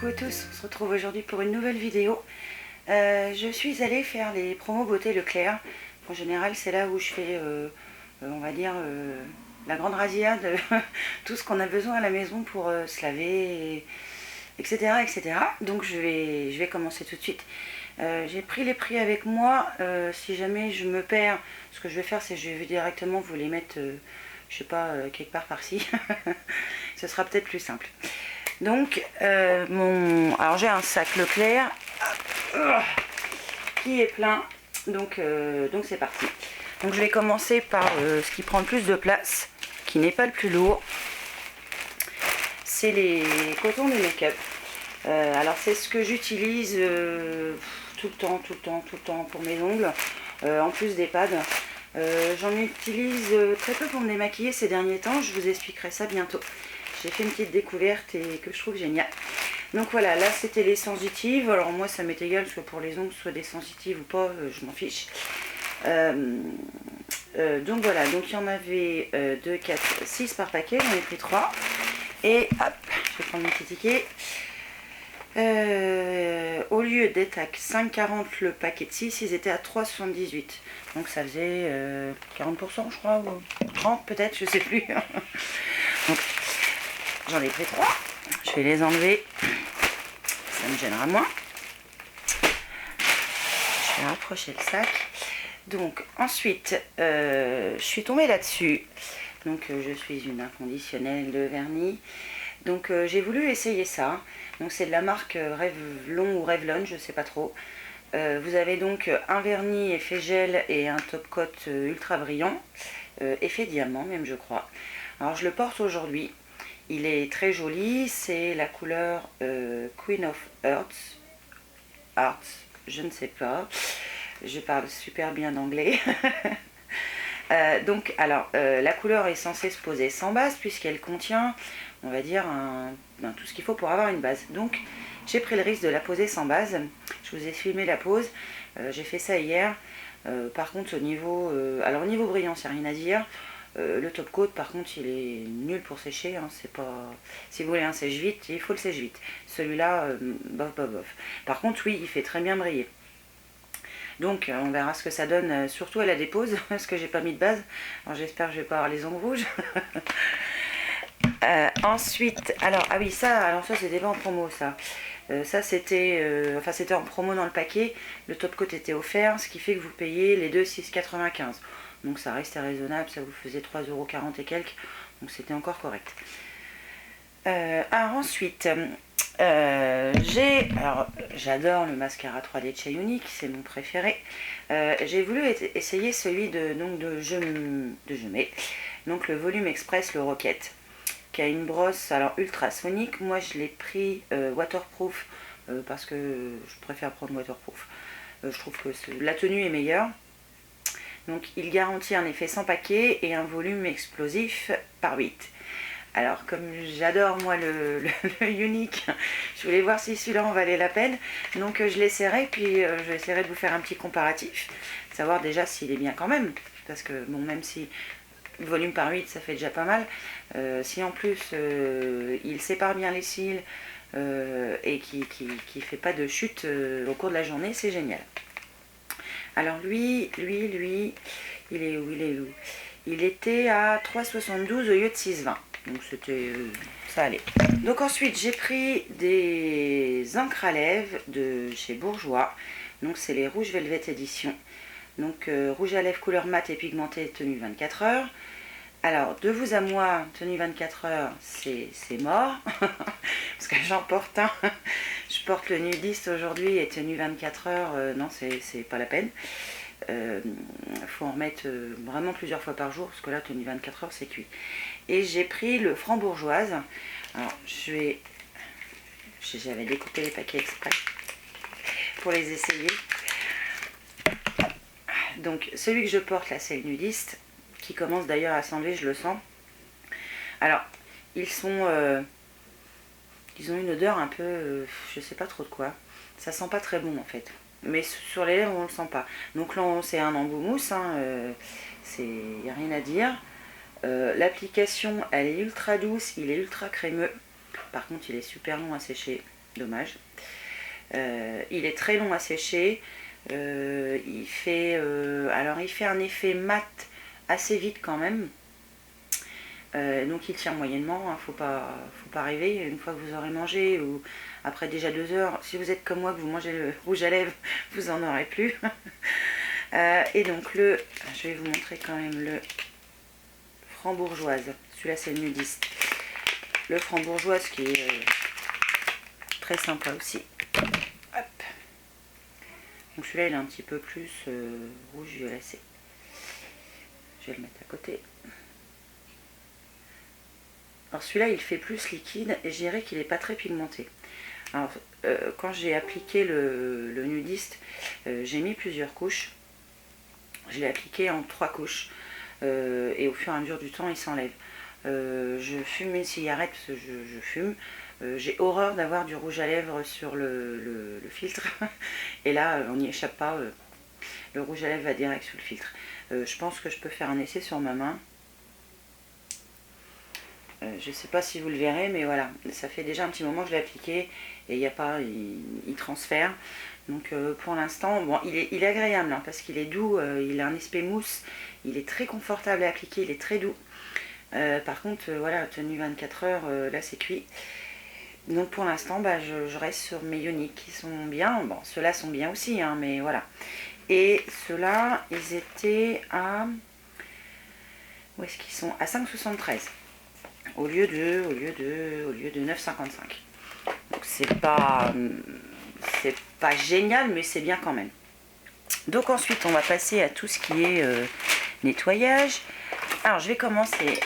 Coucou à tous, on se retrouve aujourd'hui pour une nouvelle vidéo. Je suis allée faire les promos beauté Leclerc. En général, c'est là où je fais, on va dire, la grande razzia de tout ce qu'on a besoin à la maison pour se laver, etc., etc. Donc je vais commencer tout de suite. J'ai pris les prix avec moi. Si jamais je me perds, ce que je vais faire, c'est que je vais directement vous les mettre, je sais pas, quelque part par-ci. Ce sera peut-être plus simple. Donc, alors j'ai un sac Leclerc qui est plein, donc c'est parti. Donc je vais commencer par ce qui prend le plus de place, qui n'est pas le plus lourd. C'est les cotons de make-up. Alors c'est ce que j'utilise tout le temps pour mes ongles, en plus des pads. J'en utilise très peu pour me démaquiller ces derniers temps, je vous expliquerai ça bientôt. J'ai fait une petite découverte et que je trouve génial. Donc voilà, là c'était les sensitives. Alors moi ça m'est égal, parce que pour les ongles, soit des sensitives ou pas, je m'en fiche. Donc voilà, donc il y en avait 2, 4, 6 par paquet, j'en ai pris 3. Et hop, je vais prendre mon petit ticket. Au lieu d'être à 5,40 le paquet de 6, ils étaient à 3,78. Donc ça faisait 40% je crois, ou 30 peut-être, je sais plus. Donc j'en ai pris 3. Je vais les enlever. Ça me gênera moins. Je vais rapprocher le sac. Donc ensuite, je suis tombée là-dessus. Donc je suis une inconditionnelle de vernis. Donc j'ai voulu essayer ça. Donc c'est de la marque Revlon ou Revlon, je sais pas trop. Vous avez donc un vernis effet gel et un top coat ultra brillant. Effet diamant même, je crois. Alors je le porte aujourd'hui. Il est très joli. C'est la couleur Queen of Hearts, je ne sais pas. Je parle super bien anglais. Donc, alors, la couleur est censée se poser sans base puisqu'elle contient, on va dire, tout ce qu'il faut pour avoir une base. Donc, j'ai pris le risque de la poser sans base. Je vous ai filmé la pose. J'ai fait ça hier. Par contre, au niveau brillant, c'est rien à dire. Le top coat, par contre, il est nul pour sécher. Hein, c'est pas... Si vous voulez un sèche-vite, il faut le sèche-vite. Celui-là, bof, bof, bof. Par contre, oui, il fait très bien briller. Donc on verra ce que ça donne, surtout à la dépose, parce que j'ai pas mis de base. Alors j'espère que je vais pas avoir les ongles rouges. Ensuite, alors, ah oui, ça c'était pas en promo ça. Ça c'était c'était en promo dans le paquet. Le top coat était offert, ce qui fait que vous payez les deux 6,95. Donc ça restait raisonnable, ça vous faisait 3,40 € et quelques. Donc c'était encore correct. Alors ensuite, j'adore le mascara 3D de chez Unique, c'est mon préféré. J'ai voulu essayer celui de Jumet, donc le Volume Express, le Rocket, qui a une brosse alors ultrasonique. Moi je l'ai pris waterproof parce que je préfère prendre waterproof. Je trouve que la tenue est meilleure. Donc il garantit un effet sans paquet et un volume explosif par 8. Alors comme j'adore moi le Unique, je voulais voir si celui-là en valait la peine. Donc je l'essaierai, puis j'essaierai de vous faire un petit comparatif. Savoir déjà s'il est bien quand même. Parce que bon, même si volume par 8 ça fait déjà pas mal. Si en plus il sépare bien les cils et qui fait pas de chute au cours de la journée, c'est génial. Alors lui, il est où? Il était à 3,72 au lieu de 6,20. Donc c'était... ça allait. Donc ensuite j'ai pris des encres à lèvres de chez Bourjois. Donc c'est les Rouge Velvet Edition. Donc rouge à lèvres couleur mat et pigmenté, tenue 24 heures. Alors de vous à moi, tenue 24 heures, c'est mort. Parce que j'en porte un. Je porte le nudiste aujourd'hui et tenue 24 heures, non c'est pas la peine. Faut en remettre vraiment plusieurs fois par jour, parce que là tenue 24 heures c'est cuit. Et j'ai pris le Frambourgeoise. Alors j'avais découpé les paquets exprès pour les essayer. Donc celui que je porte là c'est le nudiste, qui commence d'ailleurs à s'enlever, je le sens. Alors ils ont une odeur un peu, je sais pas trop de quoi. Ça sent pas très bon en fait. Mais sur les lèvres on le sent pas. Donc là c'est un embout mousse, hein, y a rien à dire. L'application elle est ultra douce, il est ultra crémeux. Par contre il est super long à sécher. dommage. Il est très long à sécher. Il fait un effet mat assez vite quand même. Donc il tient moyennement, hein, faut pas rêver. Une fois que vous aurez mangé, ou après déjà 2 heures, si vous êtes comme moi, que vous mangez le rouge à lèvres, vous en aurez plus. Et donc je vais vous montrer quand même le frambourgeoise. Celui-là c'est le nudiste. Le frambourgeoise qui est très sympa aussi. Hop. Donc celui-là il est un petit peu plus rouge violacé. Je vais le mettre à côté. Alors celui-là il fait plus liquide et je dirais qu'il n'est pas très pigmenté. Alors quand j'ai appliqué le nudiste, j'ai mis plusieurs couches. Je l'ai appliqué en 3 couches et au fur et à mesure du temps il s'enlève. Je fume une cigarette parce que je fume. J'ai horreur d'avoir du rouge à lèvres sur le filtre. Et là on n'y échappe pas, le rouge à lèvres va direct sur le filtre. Je pense que je peux faire un essai sur ma main. Je ne sais pas si vous le verrez, mais voilà, ça fait déjà un petit moment que je l'ai appliqué et il n'y a pas, il transfère. Donc pour l'instant, bon, il est agréable hein, parce qu'il est doux, il a un aspect mousse, il est très confortable à appliquer, il est très doux. Par contre, voilà, tenu 24 heures, là c'est cuit. Donc pour l'instant, bah, je reste sur mes Ioniq qui sont bien. Bon, ceux-là sont bien aussi, hein, mais voilà. Et ceux-là, ils étaient à... Où est-ce qu'ils sont? À 5,73 au lieu de 9,55. Donc c'est pas génial, mais c'est bien quand même. Donc ensuite on va passer à tout ce qui est nettoyage. Alors je vais commencer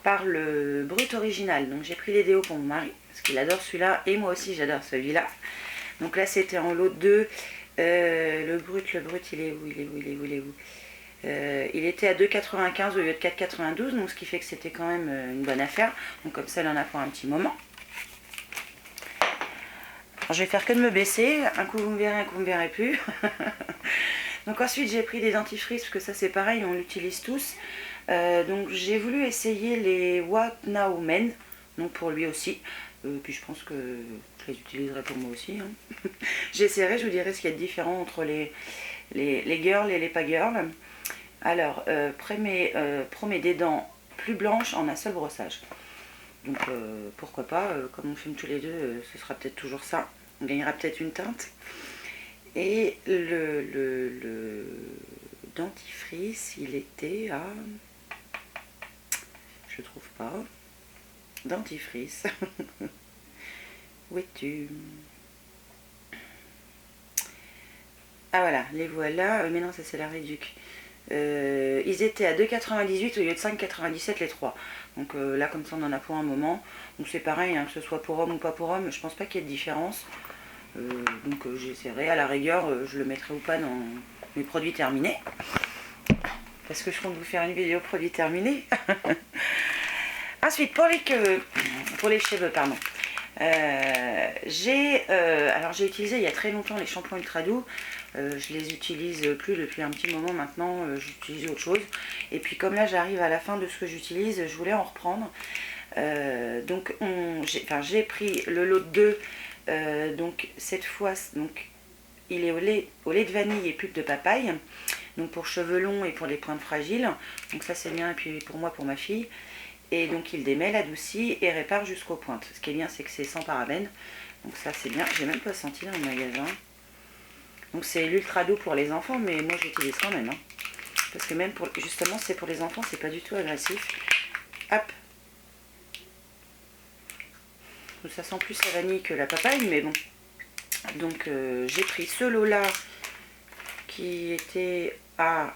par le brut original. Donc j'ai pris les déos pour mon mari parce qu'il adore celui-là et moi aussi j'adore celui-là. Donc là c'était en lot 2. Le brut il est où? Il était à 2,95 au lieu de 4,92, donc ce qui fait que c'était quand même une bonne affaire. Donc comme ça, il en a pour un petit moment. Alors, je vais faire que de me baisser. Un coup vous me verrez, un coup vous me verrez plus. Donc ensuite j'ai pris des dentifrices, parce que ça c'est pareil, on l'utilise tous. Donc j'ai voulu essayer les What Now Men, donc pour lui aussi. Puis je pense que je les utiliserai pour moi aussi. Hein. J'essaierai, je vous dirai ce qu'il y a de différent entre les girls et les pas girls. Alors, promet des dents plus blanches en un seul brossage. Donc, pourquoi pas, comme on fume tous les deux, ce sera peut-être toujours ça. On gagnera peut-être une teinte. Et le dentifrice, il était à... Je trouve pas. Dentifrice. Où es-tu? Ah voilà, les voilà. Mais non, ça c'est la Réduc. Ils étaient à 2,98 au lieu de 5,97 les 3. Donc là comme ça on en a pour un moment. Donc c'est pareil, hein, que ce soit pour homme ou pas pour homme, je pense pas qu'il y ait de différence. Donc j'essaierai, à la rigueur je le mettrai ou pas dans mes produits terminés. Parce que je compte vous faire une vidéo produits terminés. Ensuite pour les cheveux, pardon. J'ai utilisé il y a très longtemps les shampoings ultra doux. Je les utilise plus depuis un petit moment maintenant, j'utilise autre chose. Et puis comme là j'arrive à la fin de ce que j'utilise, je voulais en reprendre. Donc j'ai pris le lot de 2. Donc cette fois, donc, il est au lait de vanille et pulpe de papaye. Donc pour cheveux longs et pour les pointes fragiles. Donc ça c'est bien, et puis pour moi, pour ma fille. Et donc il démêle, adoucit et répare jusqu'aux pointes. Ce qui est bien, c'est que c'est sans parabènes. Donc ça c'est bien, j'ai même pas senti dans le magasin. Donc c'est l'ultra doux pour les enfants, mais moi j'utilise quand même. Hein. Parce que même pour, justement, c'est pour les enfants, c'est pas du tout agressif. Hop. Donc, ça sent plus la vanille que la papaye, mais bon. Donc j'ai pris ce lot-là qui était à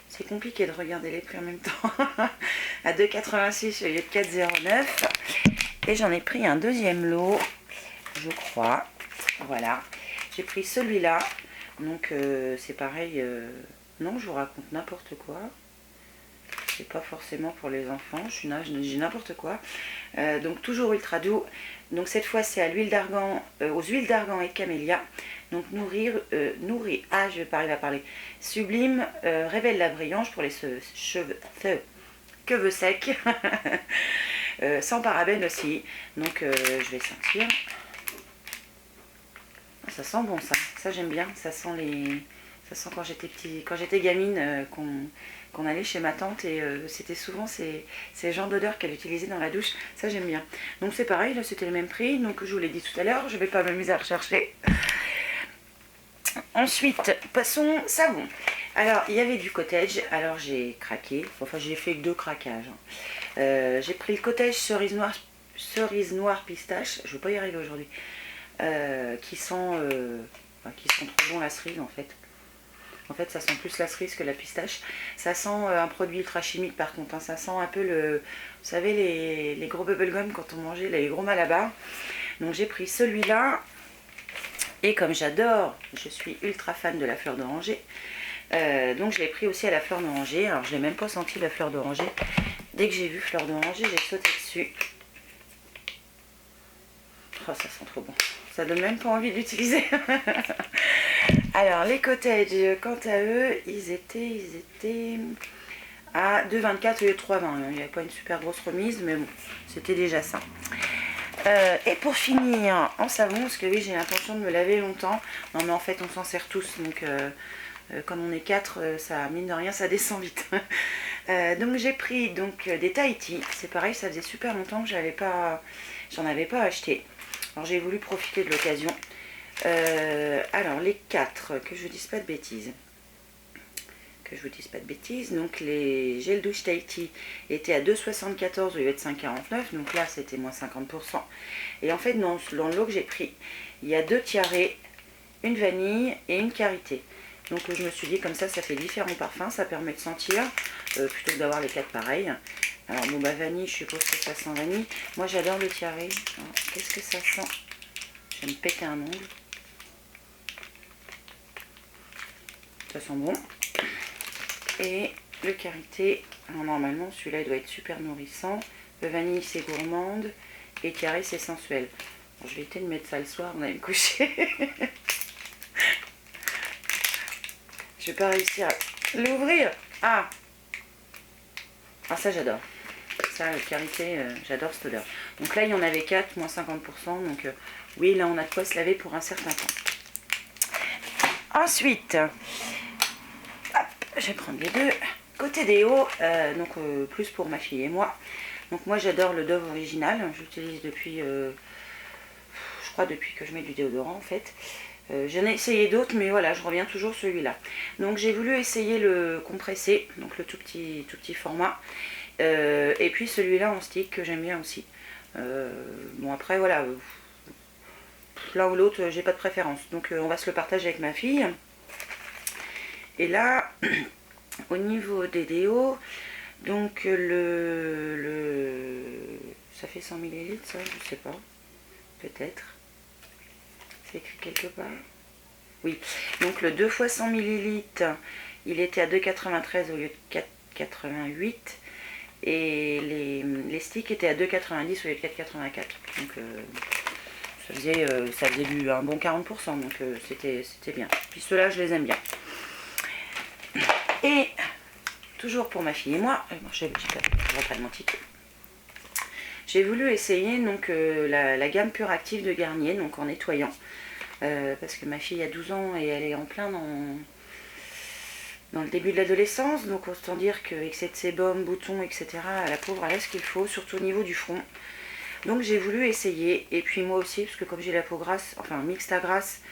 c'est compliqué de regarder les prix en même temps. À 2,86 au lieu de 4,09. Et j'en ai pris un deuxième lot, je crois. Voilà. J'ai pris celui-là. Donc c'est pareil. Non, je vous raconte n'importe quoi. C'est pas forcément pour les enfants. J'ai n'importe quoi. Donc toujours ultra doux. Donc cette fois c'est à l'huile d'argan, aux huiles d'argan et de camélia. Donc nourrir, ah je vais pas arriver à parler. Sublime, révèle la brillance pour les cheveux secs. sans parabènes aussi. Donc je vais sentir. Ça sent bon ça j'aime bien. Ça sent quand j'étais gamine, qu'on allait chez ma tante et c'était souvent ces genres d'odeurs qu'elle utilisait dans la douche. Ça j'aime bien. Donc c'est pareil, là c'était le même prix. Donc je vous l'ai dit tout à l'heure, je vais pas m'amuser à rechercher. Ensuite, passons savon. Alors, il y avait du cottage. Alors, j'ai craqué. Enfin, j'ai fait 2 craquages. J'ai pris le cottage cerise noire pistache. Je ne vais pas y arriver aujourd'hui. Qui sent trop bon la cerise, en fait. En fait, ça sent plus la cerise que la pistache. Ça sent un produit ultra chimique, par contre. Hein. Ça sent un peu vous savez, les gros bubblegum quand on mangeait, les gros Malabar. Donc, j'ai pris celui-là. Et comme j'adore, je suis ultra fan de la fleur d'oranger, donc je l'ai pris aussi à la fleur d'oranger. Alors je n'ai même pas senti la fleur d'oranger. Dès que j'ai vu fleur d'oranger, j'ai sauté dessus. Oh, ça sent trop bon. Ça donne même pas envie d'utiliser. Alors les cottages, quant à eux, ils étaient à 2,24 au lieu de 3,20. Il n'y avait pas une super grosse remise, mais bon, c'était déjà ça. Et pour finir en savon, parce que oui j'ai l'intention de me laver longtemps. Non mais en fait on s'en sert tous, donc comme on est 4, ça mine de rien ça descend vite. Donc j'ai pris des Tahiti. C'est pareil, ça faisait super longtemps que j'en avais pas acheté. Alors j'ai voulu profiter de l'occasion. Alors les 4, que je vous dise pas de bêtises. Donc les gels douche Tahiti étaient à 2,74 au lieu de 5,49. Donc là c'était moins 50%. Et en fait dans le lot que j'ai pris, il y a 2 tiarés, une vanille et une karité. Donc je me suis dit comme ça fait différents parfums, ça permet de sentir plutôt que d'avoir les 4 pareils. Alors bon bah vanille, je suppose que ça sent vanille. Moi j'adore le tiaré. Qu'est-ce que ça sent? Je vais me péter un ongle. Ça sent bon. Et le karité, alors normalement celui-là il doit être super nourrissant. Le vanille c'est gourmande et carré c'est sensuel. Bon, je vais essayer de mettre ça le soir, on allait me coucher. Je vais pas réussir à l'ouvrir. Ah ça j'adore. Ça le karité, j'adore cette odeur. Donc là il y en avait 4, moins 50%. Donc oui là on a de quoi se laver pour un certain temps. Ensuite... je vais prendre les 2. Côté déo, plus pour ma fille et moi. Donc moi j'adore le Dove original. J'utilise depuis, je crois depuis que je mets du déodorant en fait. J'en ai essayé d'autres, mais voilà, je reviens toujours celui-là. Donc j'ai voulu essayer le compressé, donc le tout petit format. Et puis celui-là en stick que j'aime bien aussi. Bon après voilà, l'un ou l'autre, j'ai pas de préférence. Donc on va se le partager avec ma fille. Et là, au niveau des déos, donc ça fait 100 ml, ça, je sais pas, peut-être. C'est écrit quelque part. Oui, donc le 2 fois 100 ml, il était à 2,93 au lieu de 4,88. Et les sticks étaient à 2,90 au lieu de 4,84. Donc ça faisait un bon 40%, donc c'était bien. Puis ceux-là, je les aime bien. Et toujours pour ma fille et moi, je reprends mon ticket. J'ai voulu essayer donc la gamme Pure Active de Garnier, donc en nettoyant, parce que ma fille a 12 ans et elle est en plein dans le début de l'adolescence, donc autant dire qu'avec cette sébum, boutons, etc., la pauvre elle a ce qu'il faut, surtout au niveau du front. Donc j'ai voulu essayer, et puis moi aussi, parce que comme j'ai la peau grasse, enfin mixte à grasse,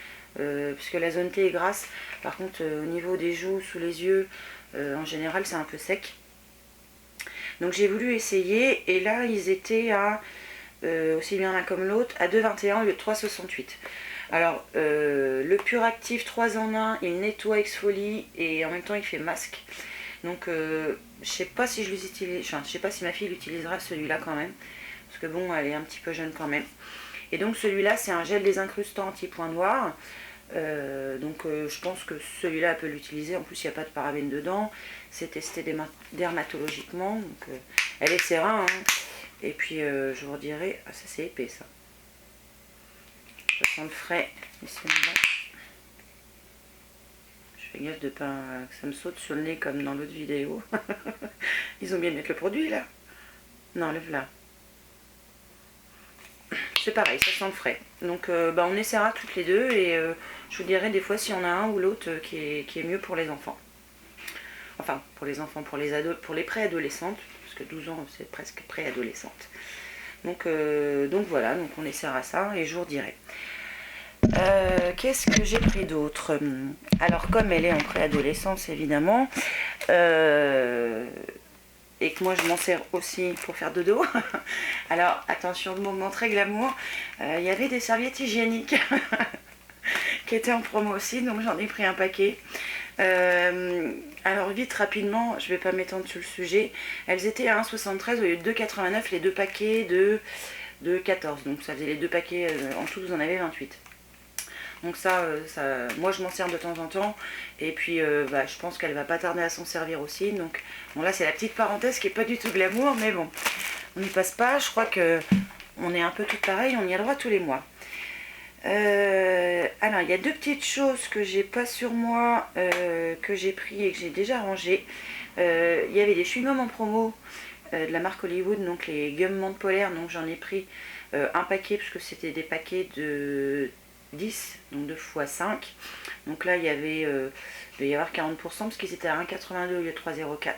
puisque la zone T est grasse, par contre au niveau des joues, sous les yeux, en général c'est un peu sec. Donc j'ai voulu essayer, et là ils étaient à, aussi bien l'un comme l'autre, à 2,21 au lieu de 3,68. Alors le Pure Active 3 en 1, il nettoie, exfolie, et en même temps il fait masque. Donc je sais pas si je l'utilise, enfin, je sais pas si ma fille l'utilisera celui-là quand même, parce que bon elle est un petit peu jeune quand même. Et donc celui-là c'est un gel désincrustant anti-point noir. Je pense que celui-là elle peut l'utiliser, en plus il n'y a pas de parabènes dedans, c'est testé dermatologiquement, donc elle essaiera, hein. Et puis je vous redirai, ah ça c'est épais ça, ça sent le frais, je fais gaffe de pas que ça me saute sur le nez comme dans l'autre vidéo. Ils ont bien mis le produit là, non le voilà, c'est pareil, ça sent le frais. Donc on essaiera toutes les deux et je vous dirai des fois si on a un ou l'autre qui est mieux pour les enfants. Enfin, pour les enfants, pour les préadolescentes, parce que 12 ans c'est presque préadolescente. Donc voilà, donc on essaiera ça et je vous redirai. Qu'est-ce que j'ai pris d'autre? Alors comme elle est en préadolescence évidemment, et que moi je m'en sers aussi pour faire dodo. Alors attention, le moment très glamour, il y avait des serviettes hygiéniques qui étaient en promo aussi, donc j'en ai pris un paquet. Alors vite, rapidement, je vais pas m'étendre sur le sujet, elles étaient à 1,73 au lieu de 2,89 les deux paquets de 14, donc ça faisait les deux paquets, en tout vous en avez 28. Donc ça, moi je m'en sers de temps en temps. Et puis je pense qu'elle va pas tarder à s'en servir aussi. Donc bon, là c'est la petite parenthèse qui est pas du tout glamour, mais bon, on n'y passe pas. Je crois que on est un peu tout pareil, on y a le droit tous les mois. Alors il y a deux petites choses que j'ai pas sur moi, que j'ai pris et que j'ai déjà rangé. Il y avait des chewing-gums en promo de la marque Hollywood, donc les gums menthe polaire. Donc j'en ai pris un paquet parce que c'était des paquets de 10, donc 2 x 5. Donc là, il devait y avoir 40% parce qu'ils étaient à 1,82 au lieu de 3,04.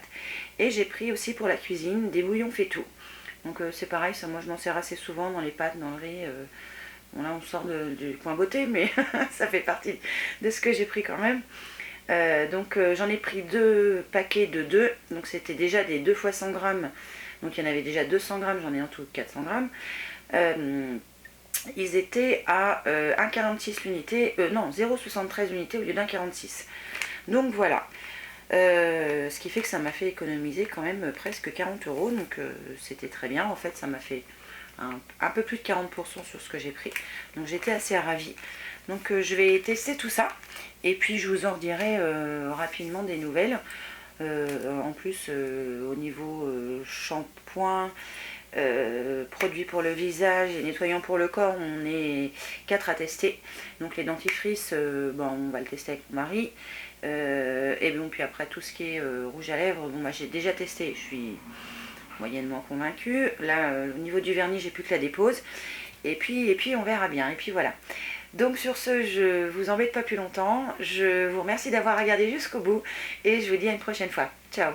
Et j'ai pris aussi pour la cuisine des bouillons fait tout. Donc c'est pareil, ça moi je m'en sers assez souvent dans les pâtes, dans le riz. Bon là on sort du coin beauté, mais ça fait partie de ce que j'ai pris quand même. Donc j'en ai pris deux paquets de 2, donc c'était déjà des 2 x 100 grammes. Donc il y en avait déjà 200 grammes, j'en ai en tout 400 grammes. Ils étaient à 1,46 l'unité, non 0,73 l'unité au lieu d'1,46. Donc voilà, ce qui fait que ça m'a fait économiser quand même presque 40 €, donc c'était très bien. En fait ça m'a fait un peu plus de 40% sur ce que j'ai pris, donc j'étais assez ravie. Donc je vais tester tout ça et puis je vous en redirai rapidement des nouvelles. En plus au niveau shampoing, produits pour le visage et nettoyants pour le corps, on est 4 à tester. Donc les dentifrices, on va le tester avec mon mari. Et bon, puis après tout ce qui est rouge à lèvres, j'ai déjà testé, je suis moyennement convaincue. Là au niveau du vernis, j'ai plus que la dépose. Et puis on verra bien. Et puis voilà. Donc sur ce, je vous embête pas plus longtemps. Je vous remercie d'avoir regardé jusqu'au bout et je vous dis à une prochaine fois. Ciao!